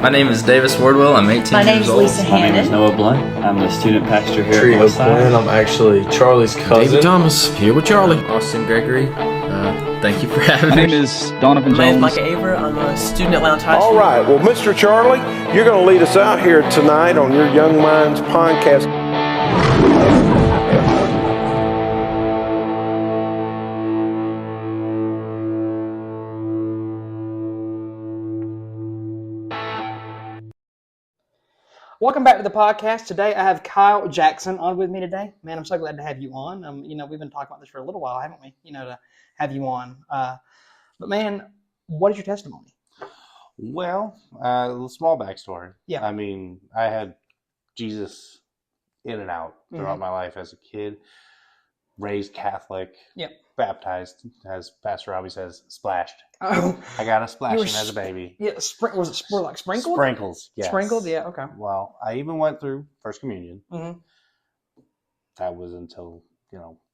My name is Davis Wardwell. I'm 18 My years name's old. Lisa My name is Hannon. Noah Blunt. I'm the student pastor here Trio at Northside. Quinn. I'm actually Charlie's cousin. David Thomas, here with Charlie. Austin Gregory. Thank you for having My me. name is Donovan My name is Jones. Micah Aver. I'm a student at Lounge High All School. right. Well, Mr. Charlie, you're going to lead us out here tonight on your Young Minds podcast. Welcome back to the podcast. Today I have Kyle Jackson on with me today. Man, I'm so glad to have you on. We've been talking about this for a little while, haven't we? To have you on. But man, what is your testimony? Well, a little small backstory. Yeah. I mean, I had Jesus in and out throughout my life as a kid. Raised Catholic. Yep. Baptized, as Pastor Robbie says, splashed. Oh, I got a splashing as a baby. yeah. Was it like sprinkled? Sprinkles, yes. Sprinkled, yeah. Okay. Well, I even went through First Communion. Mm-hmm. That was until,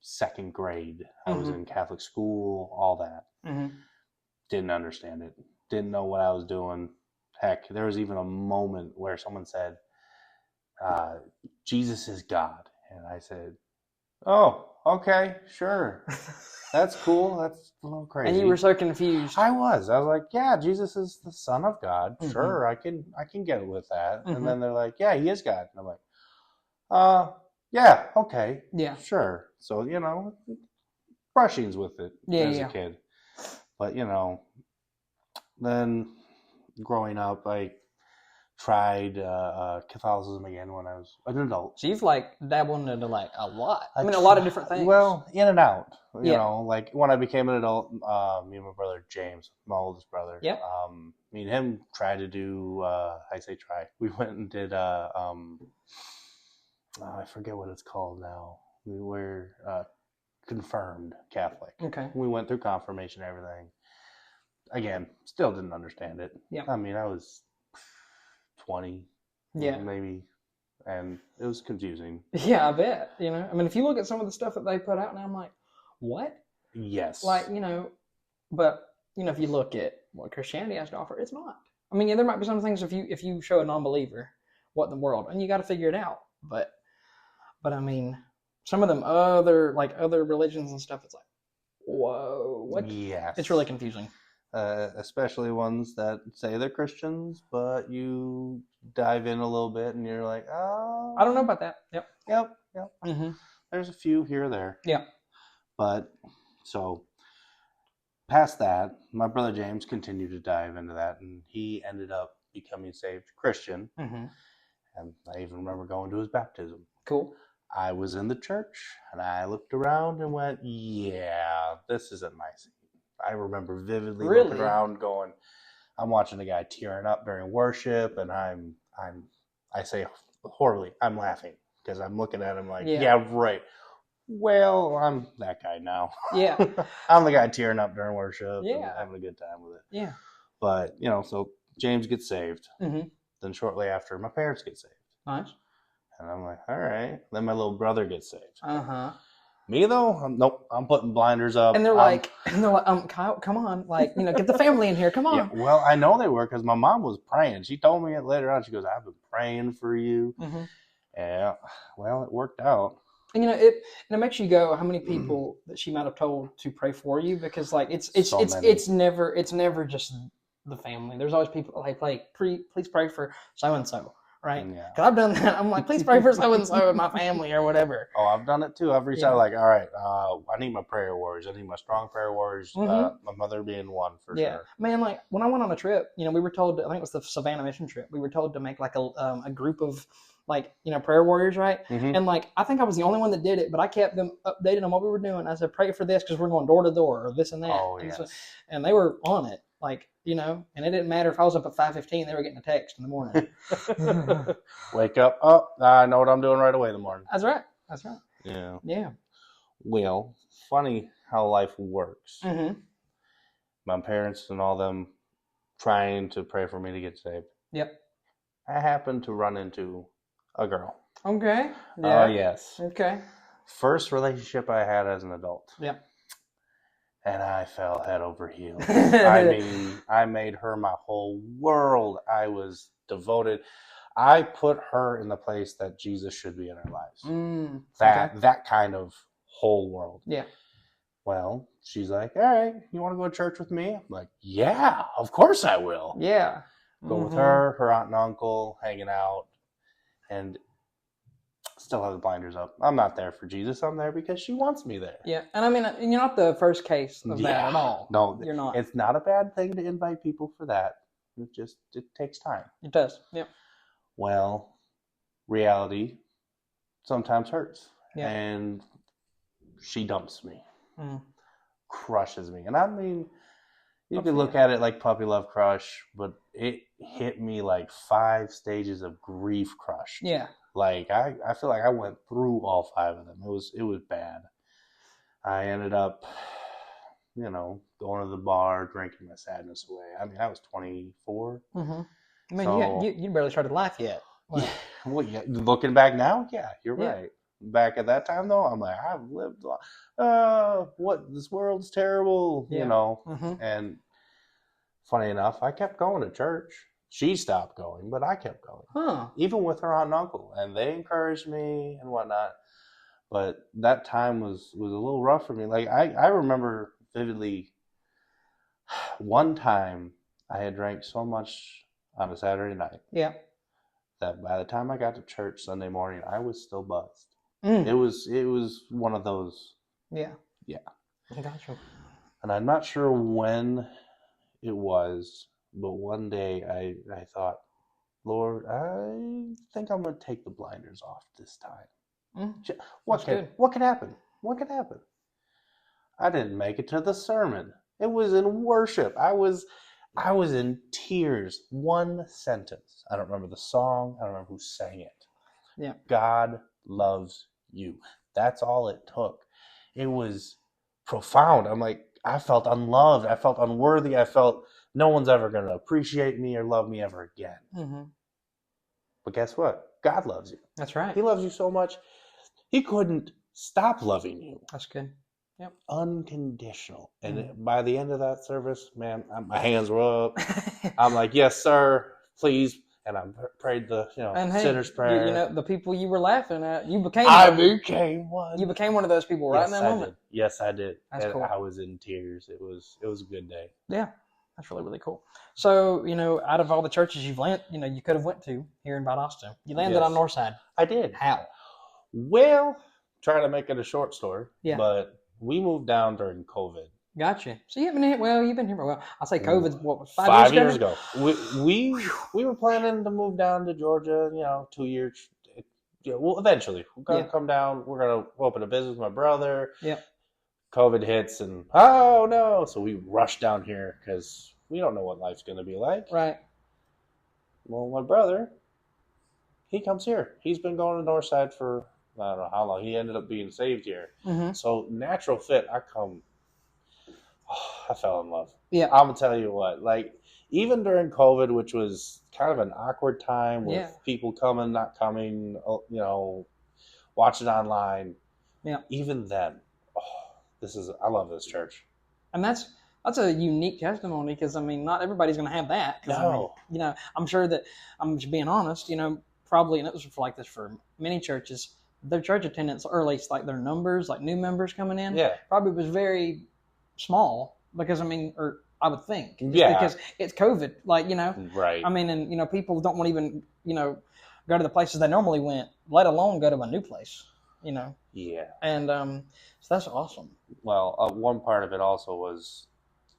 second grade. I was in Catholic school, all that. Mm-hmm. Didn't understand it. Didn't know what I was doing. Heck, there was even a moment where someone said, Jesus is God. And I said, oh, okay, sure. That's cool. That's a little crazy. And you were so confused. I was like, yeah, Jesus is the Son of God. Sure, I can get with that. And then they're like, yeah, he is God. And I'm like, yeah, okay. Yeah. Sure. So, brushings with it as a kid. But, then growing up, I tried Catholicism again when I was an adult. So you've dabbled into a lot. A lot of different things. Well, in and out. You know, when I became an adult, me and my brother James, my oldest brother, me and him tried to do, I say try. We went and did, I forget what it's called now. We were confirmed Catholic. Okay. We went through confirmation and everything. Again, still didn't understand it. Yeah. I mean, I was 20, maybe, and it was confusing. Yeah, I bet. If you look at some of the stuff that they put out now, I'm like, what? Yes. But if you look at what Christianity has to offer, it's not. There might be some things if you show a non-believer what in the world, and you got to figure it out. But some of them other religions and stuff, it's like, whoa, what? Yes. It's really confusing. Especially ones that say they're Christians, but you dive in a little bit and you're like, oh, I don't know about that. Yep. Mm-hmm. There's a few here or there. Yeah. But so past that, my brother James continued to dive into that, and he ended up becoming saved Christian. Mm-hmm. And I even remember going to his baptism. Cool. I was in the church and I looked around and went, yeah, this isn't my scene. I remember vividly looking around going, I'm watching a guy tearing up during worship, and I say horribly, I'm laughing because I'm looking at him like, yeah, right. Well, I'm that guy now. Yeah. I'm the guy tearing up during worship and having a good time with it. Yeah. But, so James gets saved. Mm-hmm. Then shortly after, my parents get saved. Nice. And I'm like, all right. Then my little brother gets saved. Uh-huh. Me though, nope. I'm putting blinders up. And they're like, Kyle, come on, get the family in here. Come on. Yeah, well, I know they were because my mom was praying. She told me it later on. She goes, "I've been praying for you." Mm-hmm. Yeah. Well, it worked out. And it makes you go, how many people that she might have told to pray for you? Because it's never just the family. There's always people like, please pray for so and so. Right? Yeah. Because I've done that. I'm like, please pray for so-and-so in my family or whatever. Oh, I've done it too. I've reached out like, all right, I need my prayer warriors. I need my strong prayer warriors. My mother being one for sure. Man, when I went on a trip, we were told, I think it was the Savannah mission trip, we were told to make a group of prayer warriors, right? Mm-hmm. And I think I was the only one that did it, but I kept them updated on what we were doing. I said, pray for this because we're going door to door or this and that. Oh, yes. And they were on it. And it didn't matter if I was up at 5:15, they were getting a text in the morning. Wake up. Oh, I know what I'm doing right away in the morning. That's right. Yeah. Yeah. Well, funny how life works. Mm-hmm. My parents and all them trying to pray for me to get saved. Yep. I happened to run into a girl. Okay. Yeah. Yes. Okay. First relationship I had as an adult. Yep. And I fell head over heels. I mean, I made her my whole world. I was devoted. I put her in the place that Jesus should be in our lives. That kind of whole world. Yeah. Well, she's like, all right, you want to go to church with me? I'm like, yeah, of course I will. Yeah. Go with her aunt and uncle, hanging out, and still have the blinders up. I'm not there for Jesus. I'm there because she wants me there. Yeah. And I mean, you're not the first case of that at all. No, you're not. It's not a bad thing to invite people for that. It takes time. It does. Yeah. Well, reality sometimes hurts. Yeah. And she dumps me. Crushes me. And I mean, you could look at it like puppy love crush, but it hit me like 5 stages of grief crush. Yeah. Like I feel like I went through all 5 of them. It was bad. I ended up, going to the bar, drinking my sadness away. I mean, I was 24. I mean, you barely started life yet. Like, yeah. Well, yeah. Looking back now, yeah, you're right. Back at that time, though, I'm like, I've lived. This world's terrible, And funny enough, I kept going to church. She stopped going, but I kept going. Even with her aunt and uncle, and they encouraged me and whatnot. But that time was a little rough for me. Like I remember vividly. One time, I had drank so much on a Saturday night. Yeah. That by the time I got to church Sunday morning, I was still buzzed. It was one of those. Yeah. Yeah. I got you. And I'm not sure when it was, but one day I thought, Lord, I think I'm going to take the blinders off this time. What could happen? What could happen? I didn't make it to the sermon. It was in worship. I was in tears. One sentence. I don't remember the song. I don't remember who sang it. Yeah. God loves you. That's all it took. It was profound. I'm like, I felt unloved. I felt unworthy. I felt no one's ever going to appreciate me or love me ever again. But guess what? God loves you. That's right. He loves you so much. He couldn't stop loving you. That's good. Yep. Unconditional. And by the end of that service, man, my hands were up. I'm like, yes, sir, please. And I prayed the sinner's prayer. The people you were laughing at, I became one. You became one of those people right in that moment. Yes, I did. That's cool. I was in tears. It was a good day. Yeah, that's really, really cool. So, out of all the churches you could have went to here in Valdosta, you landed on Northside. I did. How? Well, trying to make it a short story. Yeah. But we moved down during COVID. Gotcha. So you've been here. Well, I'll say COVID's what, 5 years ago. We were planning to move down to Georgia. 2 years. Well, eventually we're gonna come down. We're gonna open a business with my brother. Yeah. COVID hits and oh no! So we rushed down here because we don't know what life's gonna be like. Right. Well, my brother, he comes here. He's been going to Northside for I don't know how long. He ended up being saved here. So natural fit. I fell in love. Yeah. I'm going to tell you what, like, even during COVID, which was kind of an awkward time with people coming, not coming, watching online. Yeah. Even then, I love this church. And that's a unique testimony because, not everybody's going to have that. No. I'm sure that, I'm just being honest, probably, and it was like this for many churches, their church attendance, or at least like their numbers, like new members coming in, probably was very small. Because I would think, because it's COVID, right? And people don't want to even, go to the places they normally went, let alone go to a new place, Yeah. And so that's awesome. Well, one part of it also was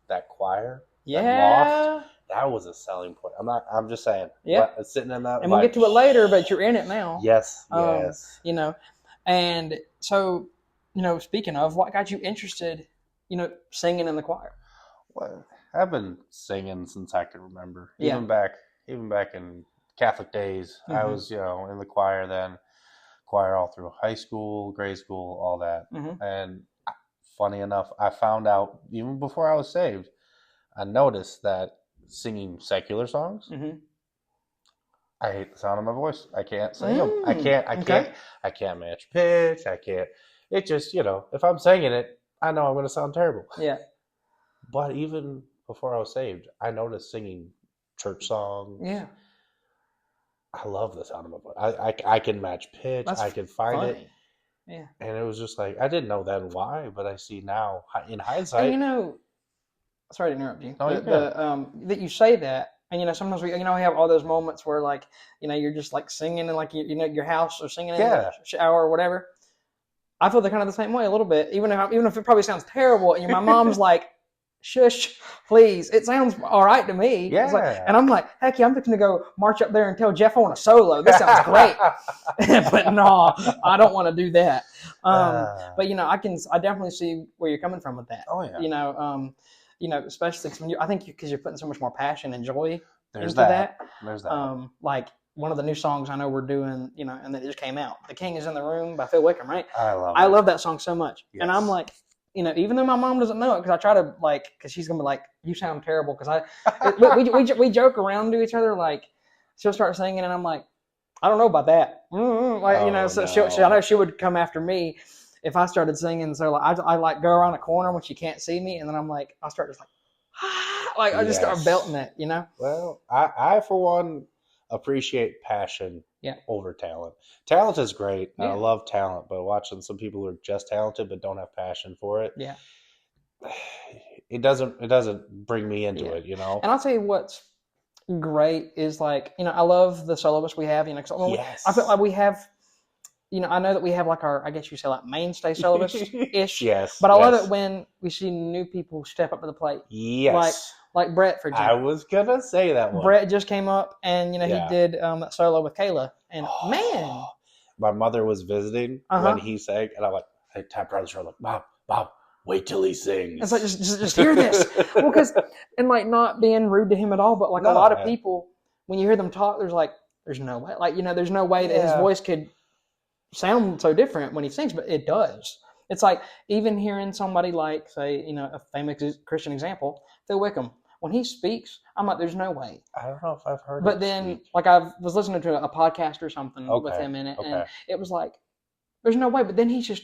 that choir. Yeah. That loft, that was a selling point. I'm just saying. Yeah. Sitting in that. And we'll get to it later, but you're in it now. Yes. Yes. And so, speaking of, what got you interested? Singing in the choir. Well, I've been singing since I can remember. Even back in Catholic days, I was, in the choir then. Choir all through high school, grade school, all that. And funny enough, I found out even before I was saved, I noticed that singing secular songs, I hate the sound of my voice. I can't sing them. I can't match pitch. I can't. It just, if I'm singing it, I know I'm going to sound terrible. Yeah. But even before I was saved, I noticed singing church songs. Yeah. I love the sound of my voice. I can match pitch. That's I can find funny. it. Yeah. And it was just like, I didn't know then why, but I see now in hindsight. And you know, sorry to interrupt you. No, That you say that, and sometimes we have all those moments where like you're just like singing in like your house or singing in the shower or whatever. I feel kind of the same way a little bit, even if it probably sounds terrible. And my mom's like, "Shush, please." It sounds all right to me. Yeah. And I'm like, "Heck yeah, I'm fixing to go march up there and tell Jeff I want a solo. This sounds great." But no, I don't want to do that. But I definitely see where you're coming from with that. Oh yeah. Especially when I think because you're putting so much more passion and joy There's into that. There's that. Like one of the new songs I know we're doing, and that just came out, "The King Is in the Room" by Phil Wickham, right? I love that song so much. Yes. And I'm like, even though my mom doesn't know it, because I try to because she's gonna be like, "You sound terrible," because we joke around to each other, like she'll start singing and I'm like, "I don't know about that," so I know she would come after me if I started singing. So I like go around a corner when she can't see me, and then I'm like, I start just like I just start belting it, Well, I for one appreciate passion over talent. Talent is great. Yeah. I love talent, but watching some people who are just talented but don't have passion for it, it doesn't bring me into it, And I'll tell you what's great is I love the soloists we have, yes. I feel like we have, I know that we have like our, I guess you say like mainstay soloists-ish. Yes. But I love it when we see new people step up to the plate. Yes. Like Brett, for example. I was gonna say that one. Brett just came up and he did that solo with Kayla, and man, my mother was visiting when he sang, and I'm like, I tapped her on the shoulder, like, Bob, wait till he sings. It's like just hear this, and not being rude to him at all, but a lot of people, when you hear them talk, there's no way, there's no way that his voice could sound so different when he sings, but it does. It's like even hearing somebody like, say, a famous Christian example, Phil Wickham. When he speaks, I'm like, there's no way. I don't know if I've heard. But then, I was listening to a podcast or something with him in it, and it was like, there's no way. But then he's just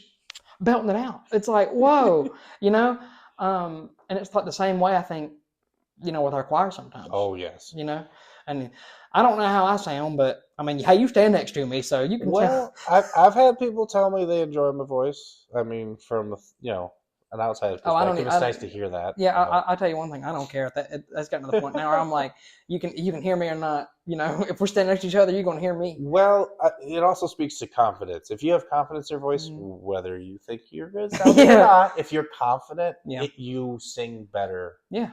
belting it out. It's like, whoa, and it's like the same way I think, with our choir sometimes. Oh yes. And I don't know how I sound, but I mean, hey, you stand next to me, so you can. Well, I've had people tell me they enjoy my voice. I mean, from an outsider's perspective, it's nice to hear that. Yeah, I'll tell you one thing. I don't care if that's gotten to the point now where I'm like, you can hear me or not. If we're standing next to each other, you're going to hear me. Well, it also speaks to confidence. If you have confidence in your voice, whether you think you're good sounding or not, if you're confident, you sing better. Yeah.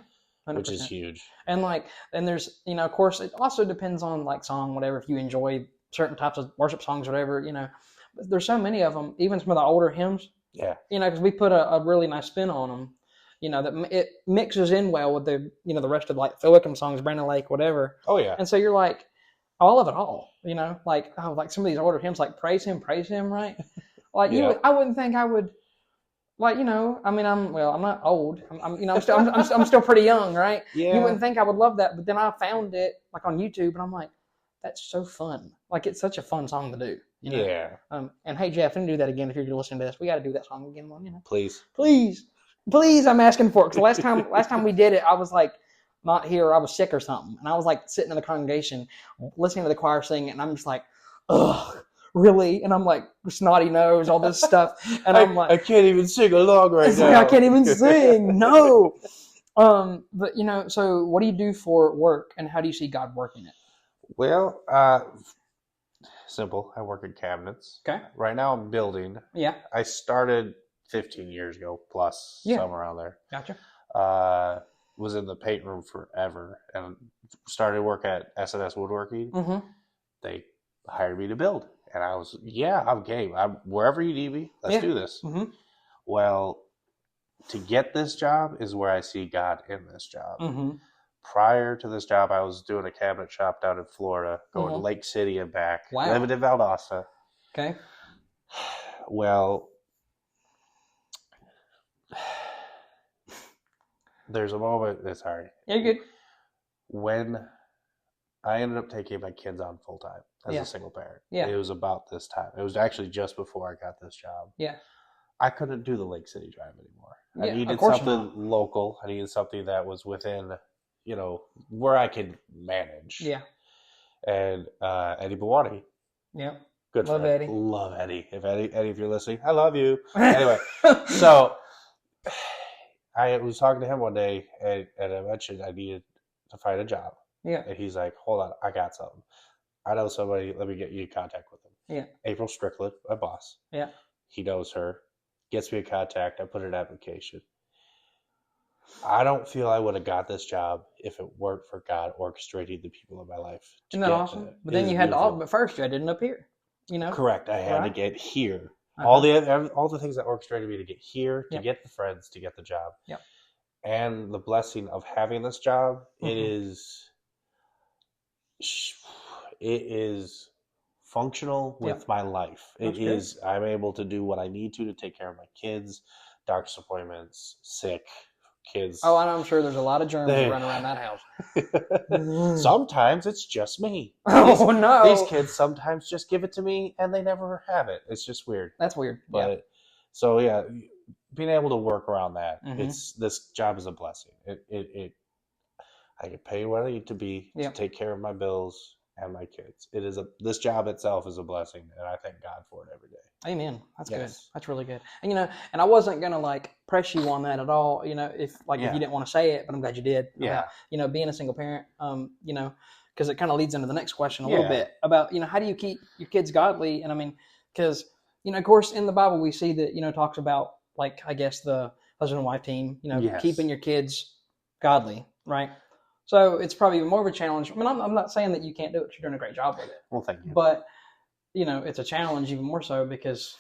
100%. Which is huge. And there's, of course, it also depends on song, whatever, if you enjoy certain types of worship songs, whatever, there's so many of them, even some of the older hymns. Yeah. Because we put a really nice spin on them, that it mixes in well with the, the rest of Phil Wickham songs, Brandon Lake, whatever. Oh yeah. And so you're like, I love it all, like some of these older hymns, like praise him, right? I wouldn't think I would. I mean, I'm not old. I'm still pretty young, right? Yeah. You wouldn't think I would love that, but then I found it on YouTube, and I'm like, that's so fun. It's such a fun song to do. Yeah. And hey, Jeff, I need to do that again if you're listening to this. We got to do that song again, Please. Please, I'm asking for it. Because last time we did it, I was not here. I was sick or something, and I was sitting in the congregation listening to the choir sing, and I'm just like, ugh. Really? And I'm like, snotty nose, all this stuff. And I'm like, I can't even sing along right now. I can't even sing. No. But so what do you do for work, and how do you see God working it? Well, simple. I work in cabinets. Okay. Right now I'm building. Yeah. I started 15 years ago plus, somewhere around there. Gotcha. Was in the paint room forever and started work at S&S Woodworking. Mm-hmm. They hired me to build. And I was, I'm game. Wherever you need me, let's do this. Mm-hmm. Well, to get this job is where I see God in this job. Mm-hmm. Prior to this job, I was doing a cabinet shop down in Florida, going to Lake City and back, living in Valdosta. Okay. Well, there's a moment, sorry. You're good. When I ended up taking my kids on full time as a single parent. Yeah. It was about this time. It was actually just before I got this job. Yeah. I couldn't do the Lake City drive anymore. I Yeah, needed of course something not. local. I needed something that was within, where I could manage. Yeah. And Eddie Bawani. Yeah. Good Love friend. Eddie. Love Eddie. Eddie, if you're listening, I love you. Anyway, so I was talking to him one day, and I mentioned I needed to find a job. Yeah. And he's like, hold on, I got something. I know somebody, let me get you in contact with him. Yeah. April Strickland, my boss. Yeah. He knows her, gets me in contact. I put in an application. I don't feel I would have got this job if it weren't for God orchestrating the people in my life. Isn't that awesome? But then you had to, but first you didn't up here, Correct. I had to get here. Uh-huh. All the things that orchestrated me to get here, to get the friends, to get the job. Yep. And the blessing of having this job, it is functional with my life. That's It is, I'm able to do what I need to take care of my kids, doctor's appointments, sick kids. Oh, I'm sure there's a lot of germs that run around that house. Sometimes it's just me. Oh, no. These kids sometimes just give it to me and they never have it. It's just weird. That's weird. But so yeah, being able to work around that, this job is a blessing. I get paid what I need to be to take care of my bills and my kids. This job itself is a blessing, and I thank God for it every day. Amen. That's good. That's really good. And and I wasn't gonna press you on that at all. If if you didn't want to say it, but I'm glad you did. Yeah. About, being a single parent. Because it kind of leads into the next question a little bit about how do you keep your kids godly? And I mean, because of course in the Bible we see that talks about I guess the husband and wife team. Keeping your kids godly, right? So it's probably even more of a challenge. I mean, I'm not saying that you can't do it. You're doing a great job with it. Well, thank you. But, it's a challenge even more so because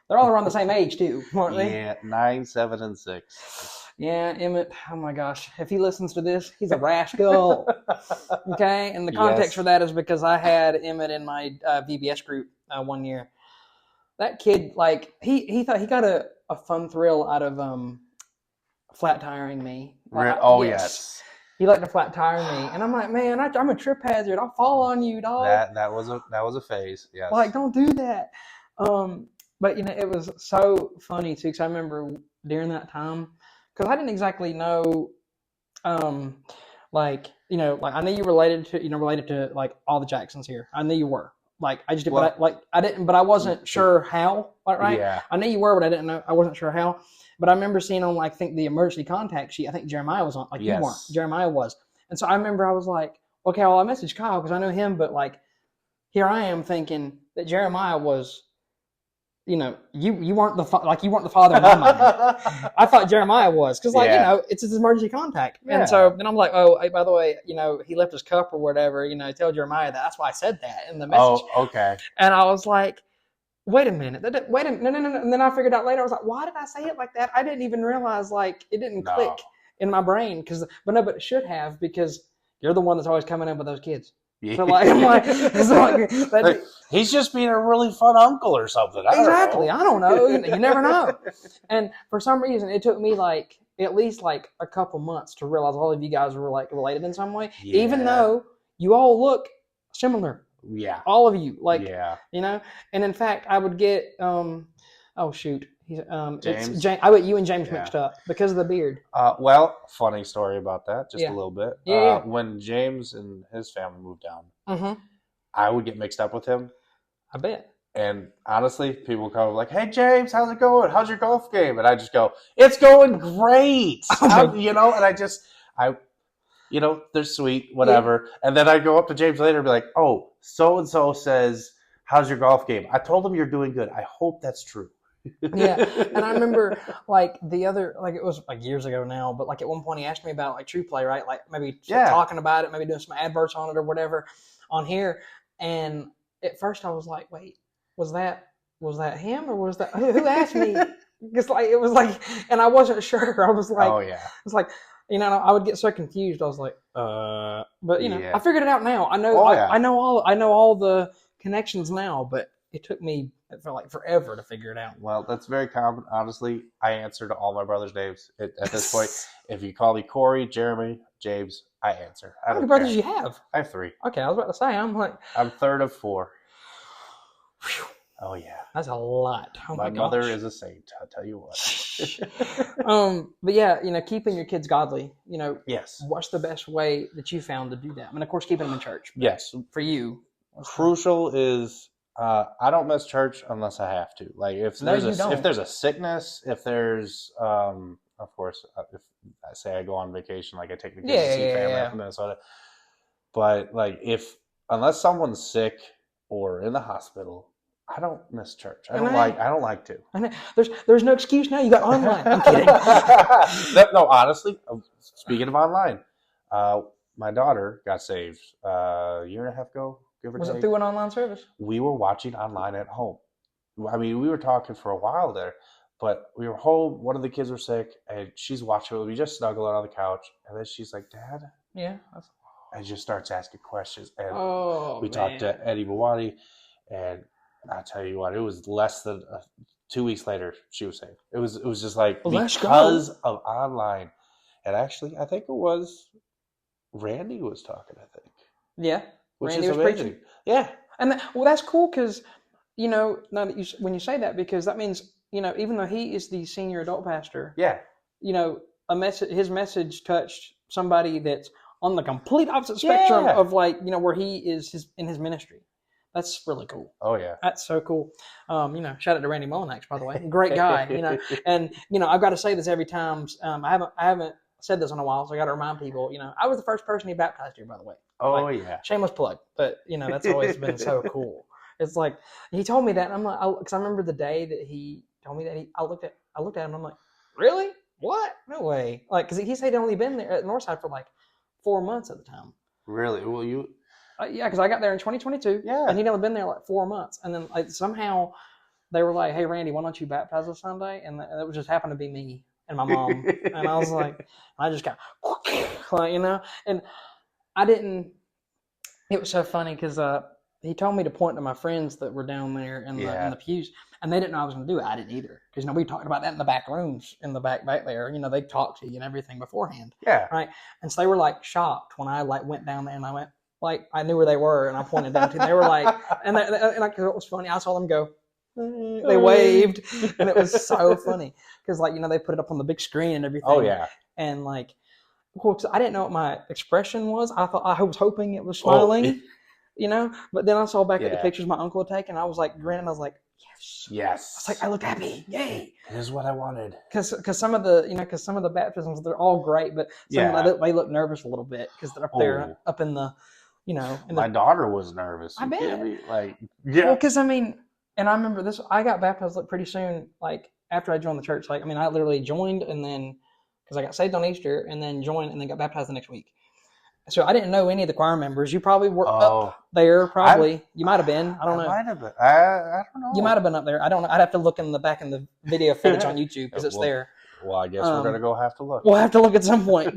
they're all around the same age too, aren't they? Yeah, 9, 7, and 6. Yeah, Emmett, oh my gosh. If he listens to this, he's a rascal. Okay? And the context for that is because I had Emmett in my VBS group one year. That kid, he thought he got a fun thrill out of flat tiring me. Yes. He liked to flat tire me, and I'm like, man, I'm a trip hazard. I'll fall on you, dog. That was a phase. Yes. Don't do that. But it was so funny too, because I remember during that time, because I didn't exactly know, I knew you related to all the Jacksons here. I knew you were. I just did, but I didn't, but I wasn't sure how. Right? Yeah. I knew you were, but I didn't know. I wasn't sure how. But I remember seeing on I think the emergency contact sheet. I think Jeremiah was on. You weren't. Jeremiah was. And so I remember I was like, okay, well I messaged Kyle because I know him, but here I am thinking that Jeremiah was, you weren't you weren't the father in my mind. I thought Jeremiah was because it's his emergency contact. Yeah. And so then I'm like, oh, hey, by the way, he left his cup or whatever. Tell Jeremiah that. That's why I said that in the message. Oh, okay. And I was like, wait a minute. No. And then I figured out later, I was like, why did I say it like that? I didn't even realize it didn't click in my brain but it should have because you're the one that's always coming in with those kids. Yeah. So I'm like, he's just being a really fun uncle or something. I don't know. You never know. And for some reason, it took me at least a couple months to realize all of you guys were related in some way, even though you all look similar. Yeah. All of you. And in fact, I would get, he's, James. I bet you and James mixed up because of the beard. Funny story about that, just a little bit. Yeah. When James and his family moved down, I would get mixed up with him. I bet. And honestly, people come like, hey, James, how's it going? How's your golf game? And I just go, it's going great. They're sweet, whatever. Yeah. And then I go up to James later and be like, oh, so-and-so says, how's your golf game? I told him you're doing good. I hope that's true. Yeah. And I remember the other, it was years ago now, but at one point he asked me about True Play, right? Maybe talking about it, maybe doing some adverts on it or whatever on here. And at first I was like, wait, was that him or was that, who asked me? Because it was and I wasn't sure. I was like, oh yeah. It's I would get so confused. I was like, but I figured it out now. I know, I know all the connections now, but it took me, it felt like forever to figure it out. Well, that's very common. Honestly, I answer to all my brothers' names at this point. If you call me Corey, Jeremy, James, I answer. How many brothers do you have? I have 3. Okay, I was about to say, I'm third of 4. Oh yeah, That's a lot. Oh my mother gosh. is a saint. I'll tell you what. But yeah, keeping your kids godly. Yes. What's the best way that you found to do that? I mean, of course, keeping them in church. Yes. For you, Crucial is I don't miss church unless I have to. Like if there's a sickness, if there's of course if I say I go on vacation, like I take the kids to see family up in Minnesota. But like unless someone's sick or in the hospital, I don't miss church. I don't like to. And there's no excuse now. You got online. I'm kidding. No, honestly, speaking of online, my daughter got saved a year and a half ago. Was it through an online service? We were watching online at home. I mean, we were talking for a while there, but we were home. One of the kids were sick, and she's watching. We just snuggled on the couch, and then she's like, "Dad," and just starts asking questions. And we talked to Eddie Mawani, and I tell you what, it was less than 2 weeks later she was saved. It was just like because of online, and actually, I think it was Randy was talking. I think which Randy is amazing. Preaching. Yeah, and that's cool because now that when you say that, because that means even though he is the senior adult pastor, his message touched somebody that's on the complete opposite spectrum of where he is in his ministry. That's really cool. Oh yeah, that's so cool. Shout out to Randy Mullinax, by the way, great guy. And I've got to say this every time. I haven't said this in a while, so I got to remind people. I was the first person he baptized here, by the way. Oh yeah, shameless plug, but that's always been so cool. It's like he told me that, and I'm like, because I remember the day that he told me that. I looked at him, and I'm like, really? What? No way! Like, because he said he'd only been there at Northside for 4 months at the time. Really? Well, you. Yeah, because I got there in 2022. Yeah, and he'd only been there 4 months, and then somehow they were like, "Hey, Randy, why don't you baptize us Sunday?" And it was just happened to be me and my mom, and I was like, I just got and I didn't. It was so funny because he told me to point to my friends that were down there in the pews, and they didn't know I was going to do it. I didn't either because we talked about that in the back rooms, in the back there. They talked to you and everything beforehand. Yeah. Right. And so they were shocked when I went down there, and I went I knew where they were, and I pointed down to them. They were and it was funny. I saw them go. They waved, and it was so funny because they put it up on the big screen and everything. Oh yeah. And cause I didn't know what my expression was. I was hoping it was smiling, But then I saw back at the pictures my uncle had taken. I was grinning. I was like, yes. I was I looked happy. Yay! This is what I wanted. Because some of the baptisms, they're all great, but some of them, they look nervous a little bit because they're up there, up in the, my daughter was nervous. I bet. Yeah. Well, because and I remember this. I got baptized pretty soon, after I joined the church. I literally joined and then. Because I got saved on Easter and then joined and then got baptized the next week. So I didn't know any of the choir members. You probably were up there, probably. You might have been. I don't know. Might have been. I don't know. You might have been up there. I don't know. I'd have to look in the back in the video footage on YouTube because it's there. Well, I guess we're going to have to look. We'll have to look at some point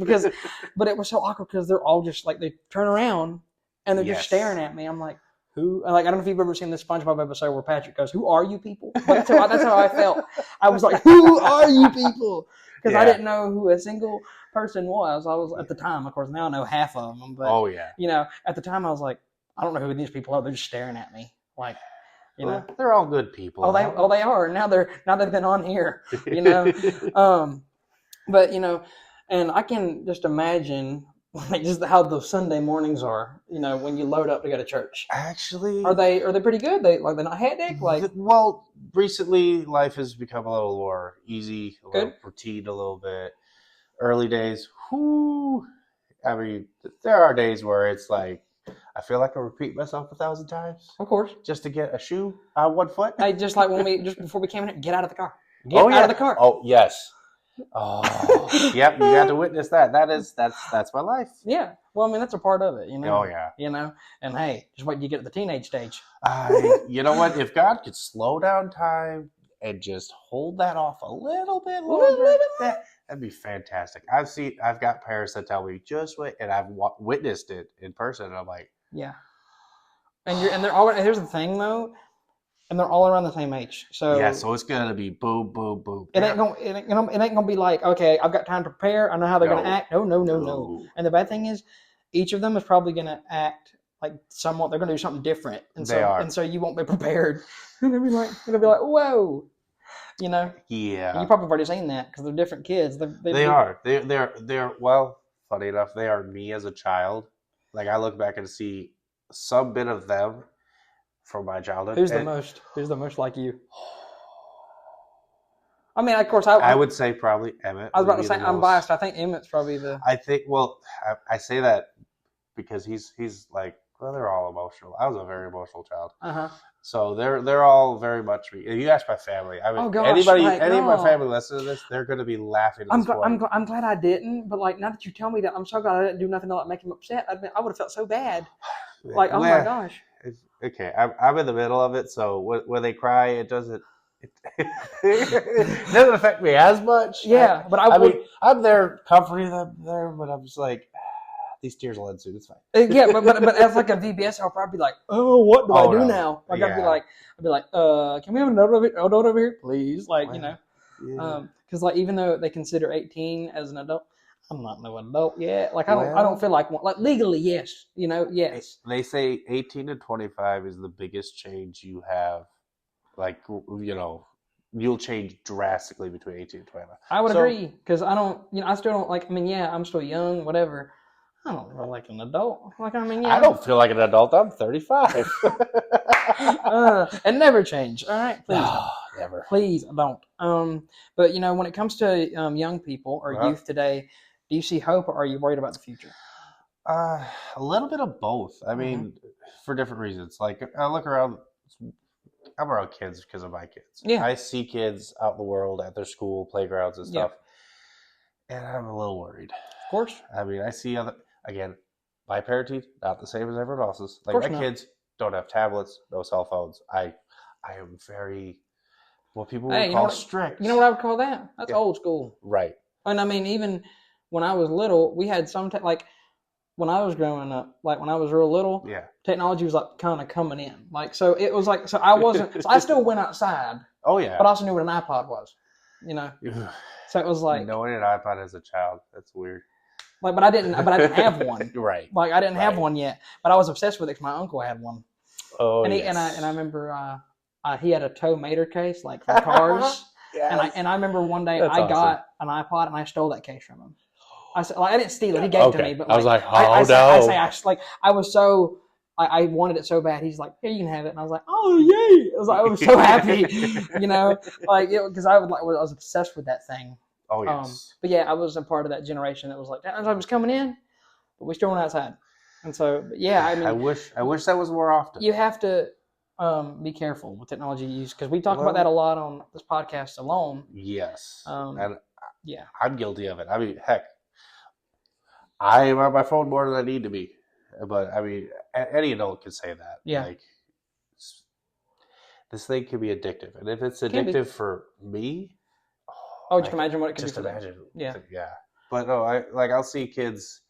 but it was so awkward because they're all just they turn around and they're just staring at me. I'm like, who? I don't know if you've ever seen this SpongeBob episode where Patrick goes, "Who are you people?" But that's how I felt. I was like, "Who are you people?" Because I didn't know who a single person was. I was at the time, of course. Now I know half of them. But at the time I was like, I don't know who these people are. They're just staring at me, they're all good people. Oh, they are. Now they've been on here, But and I can just imagine just how the Sunday mornings are. When you load up to go to church. Actually, are they pretty good? They're not hectic. Well, recently life has become a little more easy, a little routine, a little bit. Early days, I mean, there are days where it's I feel like I repeat myself 1,000 times. Of course, just to get a shoe on one foot. I just when just before we came in here, get out of the car. Get out of the car. Oh yes. Oh, yep. You got to witness that. That's my life. Yeah. Well, I mean, that's a part of it, Oh yeah. And hey, just wait till you get to the teenage stage. You know what? If God could slow down time and just hold that off a little bit longer, that'd be fantastic. I've got parents that tell me just wait, and I've witnessed it in person, and I'm like, yeah. And they're all. Here's the thing, though. And they're all around the same age, so so it's gonna be boom, boom, boom. It ain't gonna be okay, I've got time to prepare. I know how they're gonna act. No. And the bad thing is, each of them is probably gonna act like somewhat they're going to do something different, and They are. so you won't be prepared. And it'll be like, whoa, you know. Yeah. And you probably have already seen that because they're different kids. They are. They're. Well, funny enough, they are me as a child. Like I look back and see some bit of them from my childhood. Who's the most like you? I mean, of course, I would say probably Emmett. I was about to say I'm biased. I think Emmett's probably the. I think. Well, I say that because he's like, well, they're all emotional. I was a very emotional child. So they're all very much me. If you ask my family, I mean, any of my family listen to this, they're going to be laughing. I'm glad I didn't, but like now that you tell me that, I'm so glad I didn't do nothing to like make him upset. I would have felt so bad. Like, oh my gosh. Okay, I'm in the middle of it, so when they cry, it doesn't affect me as much. Yeah, but I mean, I'm there comforting them there, but I'm just like, these tears will end soon. It's fine. Yeah, but as like a VBS helper, I'd be like, oh, what do I do now? Like I'd be like, can we have a note over here, please? Like, you know, because like even though they consider 18 as an adult, I'm not no adult yet. Like I don't feel like one. Like legally, yes, you know, yes. They say 18 to 25 is the biggest change you have. Like, you know, you'll change drastically between 18 and 25. I would agree because I don't, you know, I still don't like. I mean, yeah, I'm still young, whatever. I don't feel like an adult. Like, I mean, yeah. I don't feel like an adult. I'm 35. And never change. All right, please. No, never. Please don't. But you know, when it comes to young people or youth today, do you see hope, or are you worried about the future? A little bit of both. I mean, for different reasons. Like I look around. I'm around kids because of my kids. Yeah. I see kids out in the world at their school playgrounds and stuff, and I'm a little worried. Of course. I mean, I see my parenting not the same as everyone else's. Like my kids don't have tablets, no cell phones. I am very what people would call strict. You know what I would call that? That's old school. Right. And I mean, even when I was little, we had some like when I was growing up, like when I was real little, technology was like kind of coming in. Like so, it was like so I wasn't. So I still went outside. Oh yeah. But I also knew what an iPod was. You know. So it was like knowing an iPod as a child. That's weird. Like, but I didn't have one. Right. Like I didn't have one yet, but I was obsessed with it because my uncle had one. Oh. And I remember he had a tow mater case like for cars. Yes. And I remember one day I got an iPod and I stole that case from him. I said, like, I didn't steal it. He gave it to me. But like, I was like, I was so, I wanted it so bad. He's like, here, you can have it. And I was like, oh, yay. I was so happy, you know, like, because I was obsessed with that thing. Oh, yes. But yeah, I was a part of that generation that was like, I was coming in, but we still went outside. And so, yeah, I mean. I wish that was more often. You have to be careful with technology use because we talk about that a lot on this podcast alone. Yes. And I'm guilty of it. I mean, heck, I am on my phone more than I need to be. But, I mean, any adult can say that. Yeah. Like, this thing can be addictive. And if it's addictive for me. Oh, just imagine what it could be. Just imagine. Yeah. Yeah. But, no, I'll see kids,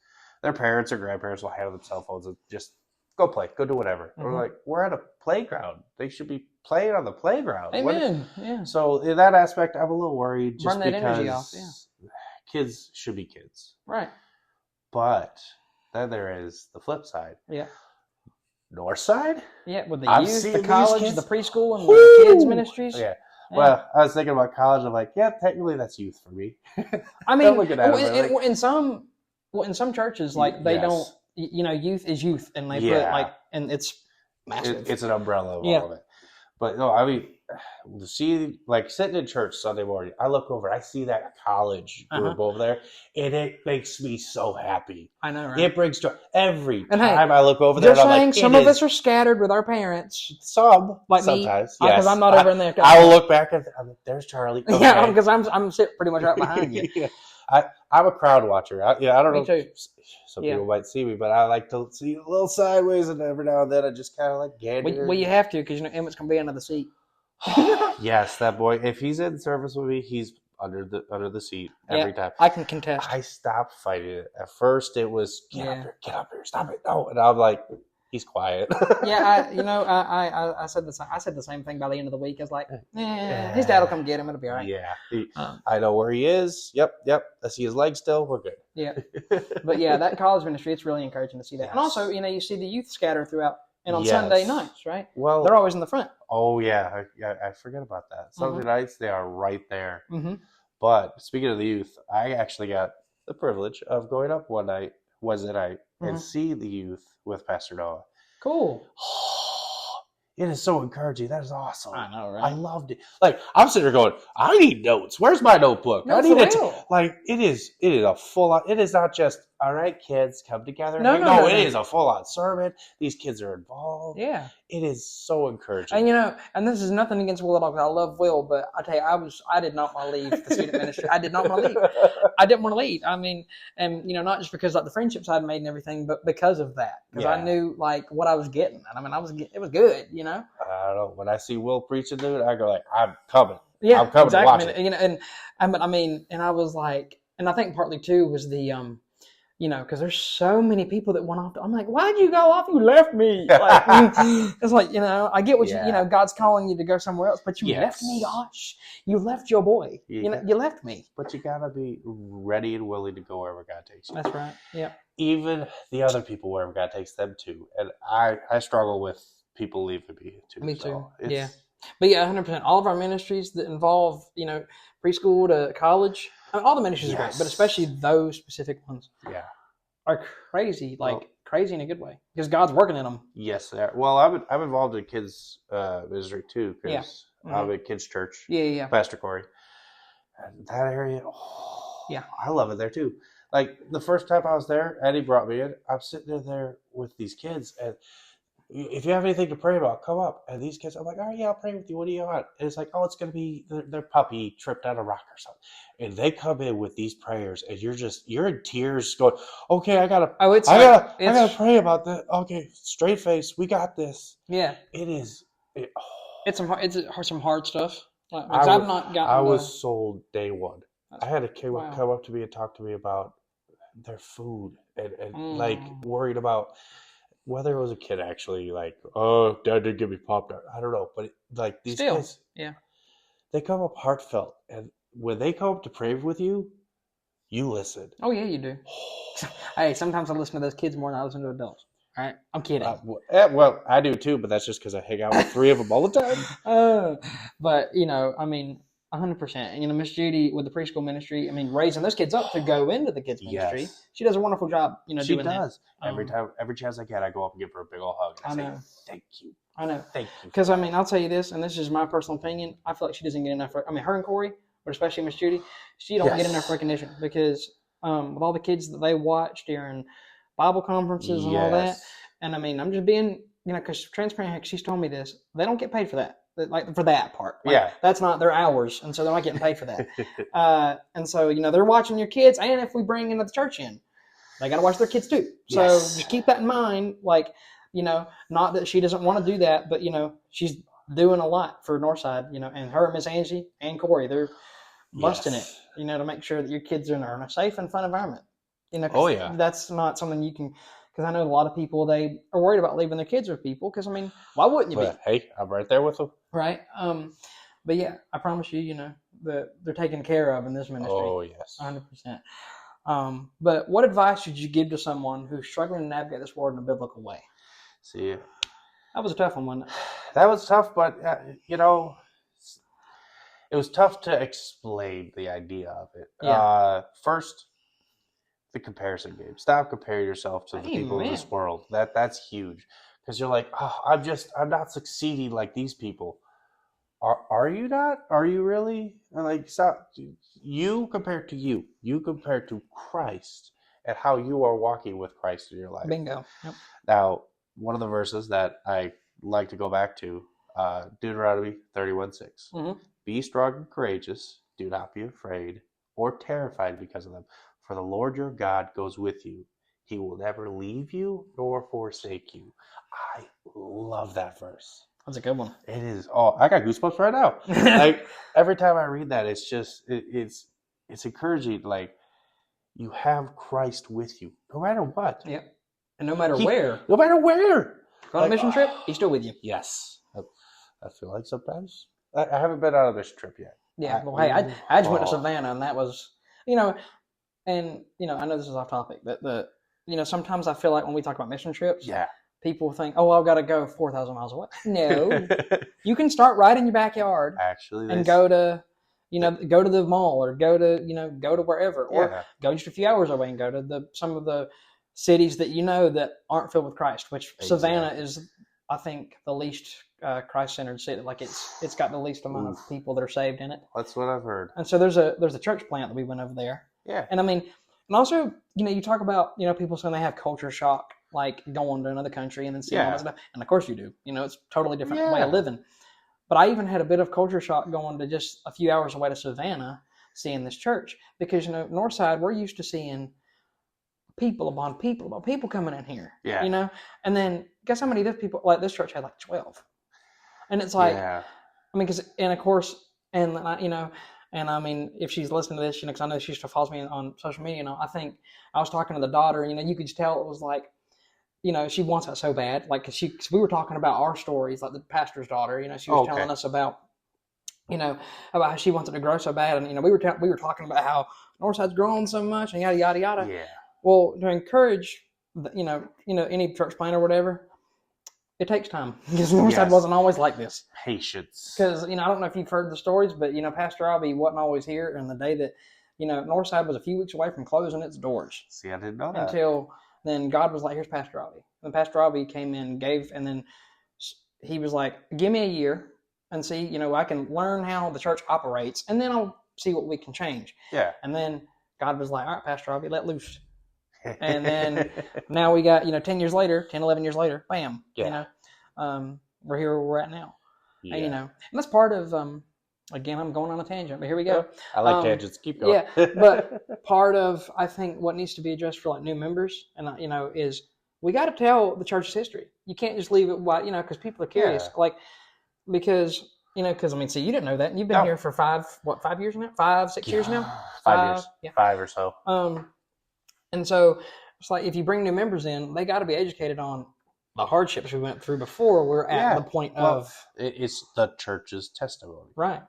their parents or grandparents will hand them cell phones and just go play. Go do whatever. Mm-hmm. We're like, we're at a playground. They should be playing on the playground. Amen. Yeah. So, in that aspect, I'm a little worried just Burn that because energy off. Yeah. Kids should be kids. Right. But then there is the flip side. Yeah. Northside? Yeah, with the youth, the college, the preschool, and Woo! the kids ministries. Yeah. Well, I was thinking about college. I'm like, yeah, technically that's youth for me. I mean, in some churches, like they don't, you know, youth is youth, and they put like, and it's massive. It's an umbrella of all of it. But no, I mean, see, like sitting in church Sunday morning, I look over, I see that college group over there, and it makes me so happy. I know, right? It brings joy every time I look over there. They're saying some of us are scattered with our parents. Some, like sometimes, me, because I'm not over in there. I will look back at, there's Charlie. Okay. Yeah, because I'm sitting pretty much right behind you. I'm a crowd watcher. I don't know. Too. Some people might see me, but I like to see a little sideways, and every now and then I just kind of like gander. Well, you have to because you know Emmett's gonna be under the seat. Yes, that boy. If he's in service with me, he's under the seat every time. I can contest. I stopped fighting it. At first, it was get up here, stop it, no. And I'm like, he's quiet. Yeah, I said the same thing by the end of the week. I was like, his dad will come get him. It'll be all right. Yeah, I know where he is. Yep. I see his leg still. We're good. Yeah, but yeah, that college ministry, it's really encouraging to see that. Yes. And also, you see the youth scatter throughout, and on Yes. Sunday nights, right? Well, they're always in the front. Oh yeah, I forget about that. Sunday nights they are right there. Mm-hmm. But speaking of the youth, I actually got the privilege of going up Wednesday night, and see the youth with Pastor Noah. Cool. It is so encouraging. That is awesome. I know, right? I loved it. Like, I'm sitting there going, I need notes. Where's my notebook? No, I need it. for real. Like, it is a full on. It is not just, all right, kids, come together. No, it is a full on sermon. These kids are involved. Yeah. It is so encouraging. And and this is nothing against Will at all, because I love Will, but I tell you, I did not want to leave the student ministry. I did not want to leave. I didn't want to leave. I mean, and not just because like the friendships I'd made and everything, but because of that, because I knew like what I was getting. And I mean, it was good, I don't know. When I see Will preaching, dude, I go like, I'm coming. Yeah, I'm coming exactly. to watch it. And I was like, and I think partly too was the because there's so many people that went off. I'm like, why'd you go off? You left me. Like, it's like, I get what God's calling you to go somewhere else, but you left me, gosh. You left your boy. You left me. But you got to be ready and willing to go wherever God takes you. That's right. Yeah. Even the other people, wherever God takes them to. And I struggle with people leaving me too. Me too. So yeah. But yeah, 100%. All of our ministries that involve, preschool to college, all the ministries are great, but especially those specific ones are crazy, crazy in a good way, because God's working in them. Yes, they are. Well, I'm involved in kids ministry too, because I'm at kids church. Yeah. Pastor Corey. And that area, I love it there too. Like the first time I was there, Eddie brought me in. I'm sitting there with these kids, and if you have anything to pray about, come up. And these kids, I'm like, oh yeah, I'll pray with you. What do you want? And it's like, oh, it's going to be their puppy tripped on a rock or something. And they come in with these prayers, and you're in tears going, okay, I gotta pray about that. Okay, straight face. We got this. Yeah. It's some hard stuff. Like, I was sold day one. I had a kid come up to me and talk to me about their food and like worried about whether it was a kid actually like, oh, Dad didn't give me Pop-Tart. I don't know. But like these kids, they come up heartfelt. And when they come up to pray with you, you listen. Oh, yeah, you do. Hey, sometimes I listen to those kids more than I listen to adults. All right? I'm kidding. Well, I do too, but that's just because I hang out with three of them all the time. But, 100%. And, Miss Judy with the preschool ministry, raising those kids up to go into the kids ministry. Yes. She does a wonderful job, she doing does. that. Every chance I get, I go up and give her a big old hug. And I say, thank you. I know. Thank you. Because, I'll tell you this, and this is my personal opinion. I feel like she doesn't get enough. Her and Corey, but especially Miss Judy, she don't get enough recognition because with all the kids that they watch during Bible conferences and all that. And, I'm just being, because transparent, she's told me this. They don't get paid for that. Like for that part. That's not their hours. And so they're not getting paid for that. And so, they're watching your kids. And if we bring another church in, they got to watch their kids too. So just keep that in mind. Like, not that she doesn't want to do that, but, she's doing a lot for Northside, and her, Miss Angie and Corey, they're busting it, to make sure that your kids are in a safe and fun environment. That's not something you can. Because I know a lot of people, they are worried about leaving their kids with people. Because, why wouldn't you be? Hey, I'm right there with them. Right. But, yeah, I promise you, that they're taken care of in this ministry. Oh, yes. 100%. But what advice would you give to someone who's struggling to navigate this world in a biblical way? See, that was a tough one, wasn't it? That was tough, but, it was tough to explain the idea of it. Yeah. First, the comparison game. Stop comparing yourself to the people in this world. That's huge. Because you're like, oh, I'm not succeeding like these people. Are you not? Are you really? And like, stop. You compared to you. You compared to Christ and how you are walking with Christ in your life. Bingo. Yep. Now, one of the verses that I like to go back to, Deuteronomy 31:6. Mm-hmm. Be strong and courageous. Do not be afraid or terrified because of them. For the Lord your God goes with you. He will never leave you nor forsake you. I love that verse. That's a good one. It is. Oh, I got goosebumps right now. Like every time I read that, it's just it's encouraging. Like you have Christ with you, no matter what. Yep. And no matter where. No matter where. Go on a mission trip, he's still with you. Yes. I feel like sometimes. I haven't been on a mission trip yet. Yeah. Well, hey, I just went to Savannah, and that was, and, I know this is off topic, but sometimes I feel like when we talk about mission trips, people think, oh, I've got to go 4,000 miles away. No. You can start right in your backyard. Actually. And go to, go to the mall or go to wherever. Or go just a few hours away and go to some of the cities that that aren't filled with Christ, which Savannah is, I think, the least Christ-centered city. Like it's got the least amount of people that are saved in it. That's what I've heard. And so there's a church plant that we went over there. Yeah. And I mean, and also, you talk about, people saying they have culture shock, like going to another country and then seeing all that stuff. And of course you do. It's a totally different way of living. But I even had a bit of culture shock going to just a few hours away to Savannah, seeing this church. Because, Northside, we're used to seeing people upon people coming in here. Yeah. And then guess how many people, like this church had like 12. And it's like, I mean, and of course, and and I mean, if she's listening to this, because I know she still follows me on social media, I think I was talking to the daughter, you could just tell it was like, she wants that so bad. Like, cause we were talking about our stories, like the pastor's daughter, she was telling us about, about how she wants it to grow so bad. And, we were talking about how Northside's growing so much and yada, yada, yada. Yeah. Well, to encourage, any church plant or whatever, it takes time, because Northside wasn't always like this. Patience. Because, I don't know if you've heard the stories, but, Pastor Robbie wasn't always here. And the day that, Northside was a few weeks away from closing its doors. See, I didn't know that. Until then God was like, here's Pastor Robbie. And Pastor Robbie came in, and then he was like, give me a year and see, I can learn how the church operates, and then I'll see what we can change. Yeah. And then God was like, all right, Pastor Robbie, let loose. And then now we got, 11 years later, bam, we're here where we're at now. Yeah. And that's part of, again, I'm going on a tangent, but here we go. I like tangents. Keep going. Yeah, but part of, I think, what needs to be addressed for like new members, and is we got to tell the church's history. You can't just leave it wide, because people are curious. Like, because I mean, see, you didn't know that, and you've been here for 5 years now? 5, 6 years now? 5 years. Yeah. 5 or so. And so it's like, if you bring new members in, they got to be educated on the hardships we went through before we're at the point of. It's the church's testimony. Right.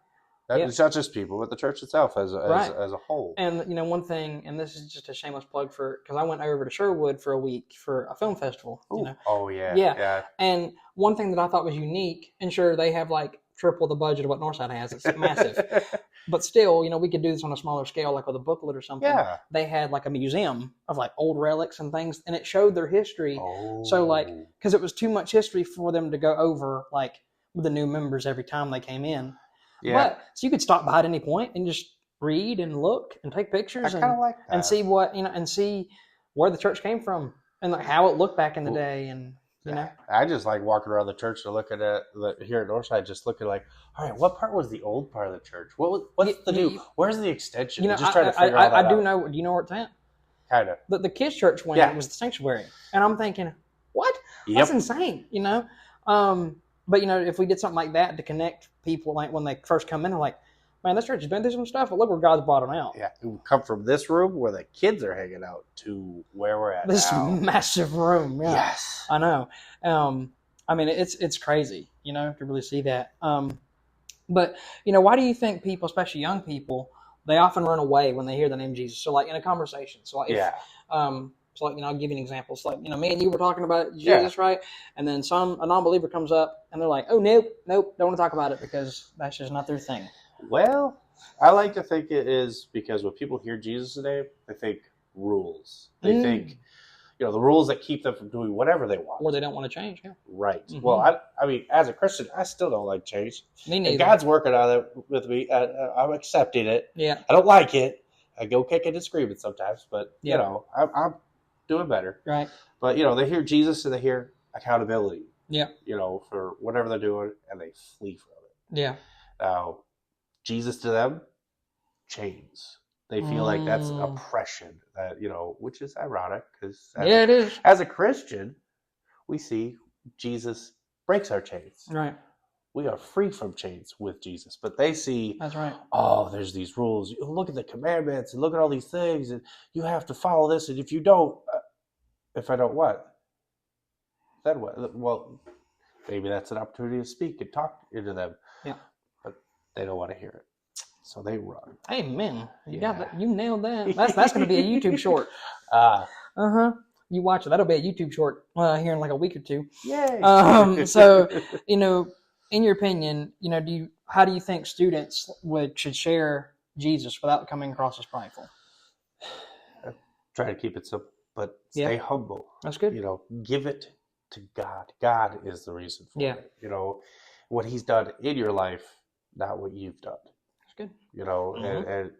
It's not just people, but the church itself as a whole. And, one thing, and this is just a shameless plug because I went over to Sherwood for a week for a film festival. Ooh. Oh, yeah. Yeah. And one thing that I thought was unique, and sure, they have like triple the budget of what Northside has. It's massive. But still, we could do this on a smaller scale, like with a booklet or something. Yeah. They had like a museum of like old relics and things, and it showed their history. Oh. So like, because it was too much history for them to go over like with the new members every time they came in. Yeah. But so you could stop by at any point and just read and look and take pictures and see what, and see where the church came from and like how it looked back in the day. And, I just like walking around the church and looking at here at Northside, just looking like, all right, what part was the old part of the church? What's the new? Where's the extension? Just trying to figure all that out. I do know. Do you know where it's at? Kind of. The kids' church wing was the sanctuary, and I'm thinking, what? Yep. That's insane. But if we did something like that to connect people, like when they first come in, they're like, man, this church has been through some stuff, but look where God's brought them out. Yeah, we come from this room where the kids are hanging out to where we're at this now. Massive room. Yeah. Yes, I know. I mean, it's crazy, to really see that. But why do you think people, especially young people, they often run away when they hear the name Jesus? So, like in a conversation. So, like, So, like, I'll give you an example. It's like, me and you were talking about Jesus, right? And then a non-believer comes up and they're like, oh, nope, don't want to talk about it because that's just not their thing. Well, I like to think it is because when people hear Jesus today, they think rules. They think, the rules that keep them from doing whatever they want. Or they don't want to change, yeah. Right. Mm-hmm. Well, I mean, as a Christian, I still don't like change. Me neither. And God's working on it with me. I'm accepting it. Yeah. I don't like it. I go kicking and screaming sometimes, but, I'm doing better. Right. But, they hear Jesus and they hear accountability. Yeah. For whatever they're doing, and they flee from it. Yeah. Now, Jesus to them, chains. They feel like that's oppression, that which is ironic because it is. As a Christian, we see Jesus breaks our chains. Right. We are free from chains with Jesus, but they see, that's right. Oh, there's these rules. You look at the commandments and look at all these things, and you have to follow this. And if you don't, if I don't what? then what? Well, maybe that's an opportunity to speak and talk into them. Yeah. But they don't want to hear it. So they run. Amen. You got that. You nailed that. That's going to be a YouTube short. You watch it. That'll be a YouTube short here in like a week or two. Yay. So, in your opinion, how do you think students should share Jesus without coming across as prideful? Try to keep it simple, but stay humble. That's good. Give it to God. God is the reason for it. What He's done in your life, not what you've done. That's good. And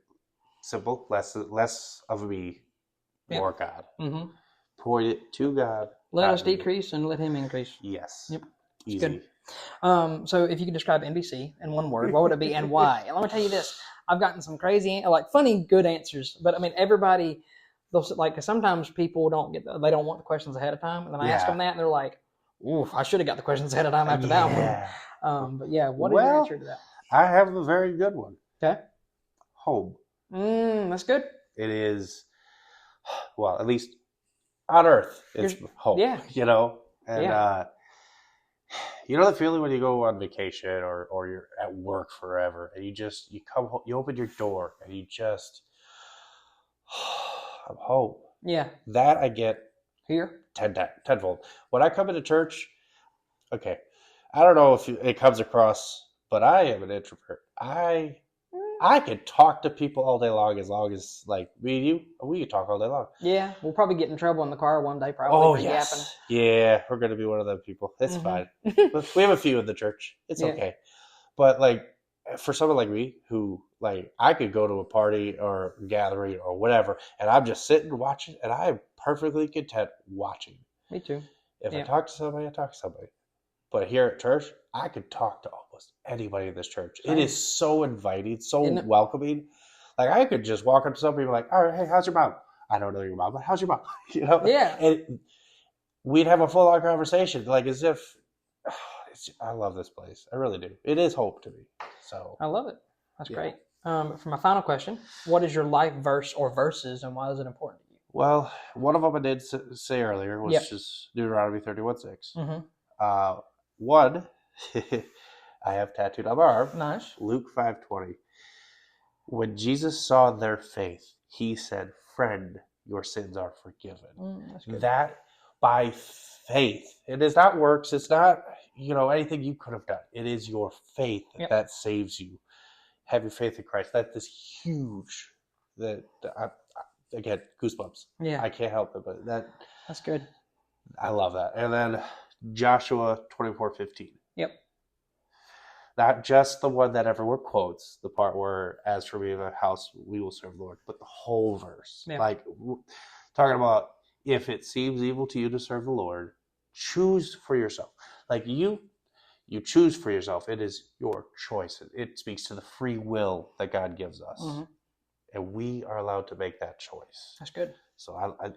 simple, less of me, more God. Mm-hmm. Point it to God. Let us decrease and let Him increase. Yes. Yep. Easy. Good. So if you could describe NBC in one word, what would it be and why? And let me tell you this. I've gotten some crazy, funny, good answers. But, everybody, cause sometimes people they don't want the questions ahead of time. And then I ask them that, and they're like, oof, I should have got the questions ahead of time after that one. But, what is your answer to that? I have a very good one. Okay. Home. That's good. It is, well, at least on earth, it's home. Yeah. And the feeling when you go on vacation or you're at work forever and you come home, you open your door and you just, I'm home. Yeah. That I get here tenfold. When I come into church, okay, I don't know if it comes across, but I am an introvert. I can talk to people all day long as me and you, we can talk all day long. Yeah, we'll probably get in trouble in the car one day, probably. Oh, yes. Yeah, we're going to be one of them people. It's fine. We have a few in the church. It's okay. But, for someone like me who, I could go to a party or gathering or whatever, and I'm just sitting watching, and I'm perfectly content watching. Me too. If I talk to somebody, I talk to somebody. But here at church, I could talk to almost anybody in this church. It is so inviting, so welcoming. I could just walk up to somebody and be like, all right, hey, how's your mom? I don't know your mom, but how's your mom? Yeah. And we'd have a full-on conversation, as if, I love this place. I really do. It is hope to me. So I love it. That's great. For my final question, what is your life verse or verses, and why is it important to you? Well, one of them I did say earlier was just Deuteronomy 31:6. Mm-hmm. One, I have tattooed on my arm. Nice. Luke 5:20. When Jesus saw their faith, He said, "Friend, your sins are forgiven." That's good. That by faith. It is not works. It's not anything you could have done. It is your faith that saves you. Have your faith in Christ. That is huge. Again, goosebumps. Yeah. I can't help it, but that's good. I love that. And then Joshua 24:15. Yep. Not just the one that everyone quotes, the part where, as for me and my house, we will serve the Lord, but the whole verse. Yeah. Talking about, if it seems evil to you to serve the Lord, choose for yourself. You choose for yourself. It is your choice. It speaks to the free will that God gives us. Mm-hmm. And we are allowed to make that choice. That's good. So I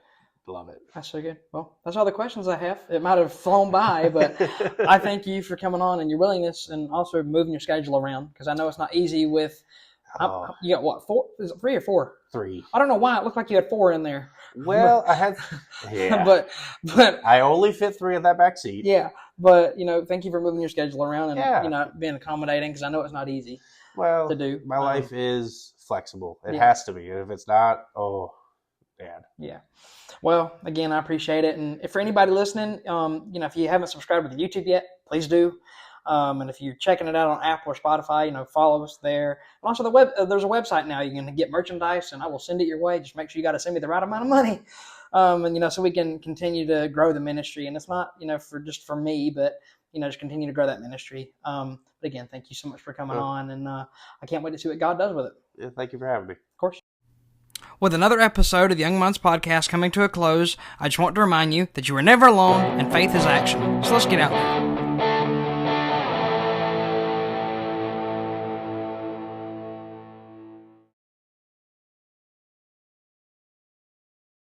love it. That's so good. Well, that's all the questions I have. It might have flown by, but I thank you for coming on and your willingness, and also moving your schedule around, because I know it's not easy with, you got what, 4? Is it 3 or 4? 3. I don't know why. It looked like you had 4 in there. Well, I had, but I only fit 3 in that back seat. Yeah. But, thank you for moving your schedule around and, being accommodating, because I know it's not easy to do. My life is flexible. It has to be. And if it's not, man. Yeah. Well, again, I appreciate it. And if for anybody listening, if you haven't subscribed to the YouTube yet, please do. And if you're checking it out on Apple or Spotify, follow us there. And also there's a website now. You can get merchandise, and I will send it your way. Just make sure you got to send me the right amount of money. So we can continue to grow the ministry. And it's not, for me, but, just continue to grow that ministry. But again, thank you so much for coming on. And I can't wait to see what God does with it. Yeah, thank you for having me. Of course. With another episode of the Young Minds Podcast coming to a close, I just want to remind you that you are never alone and faith is action. So let's get out there.